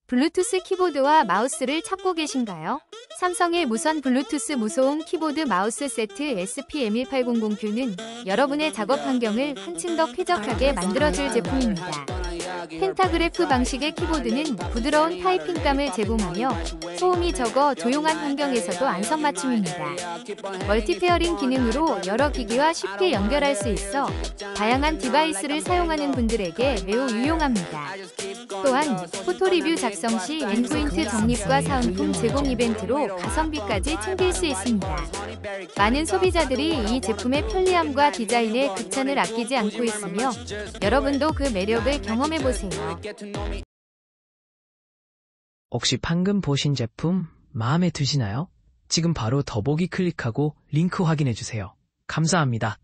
블루투스 키보드와 마우스를 찾고 계신가요? 삼성의 무선 블루투스 무소음 키보드 마우스 세트 SP-M18009는 여러분의 작업 환경을 한층 더 쾌적하게 만들어줄 제품입니다. 펜타그래프 방식의 키보드는 부드러운 타이핑감을 제공하며 소음이 적어 조용한 환경에서도 안성맞춤입니다. 멀티페어링 기능으로 여러 기기와 쉽게 연결할 수 있어 다양한 디바이스를 사용하는 분들에게 매우 유용합니다. 또한 포토리뷰 작성 시 엔포인트 적립과 사은품 제공 이벤트로 가성비까지 챙길 수 있습니다. 많은 소비자들이 이 제품의 편리함과 디자인에 극찬을 아끼지 않고 있으며 여러분도 그 매력을 경험해보세요. 혹시 방금 보신 제품 마음에 드시나요? 지금 바로 더보기 클릭하고 링크 확인해주세요. 감사합니다.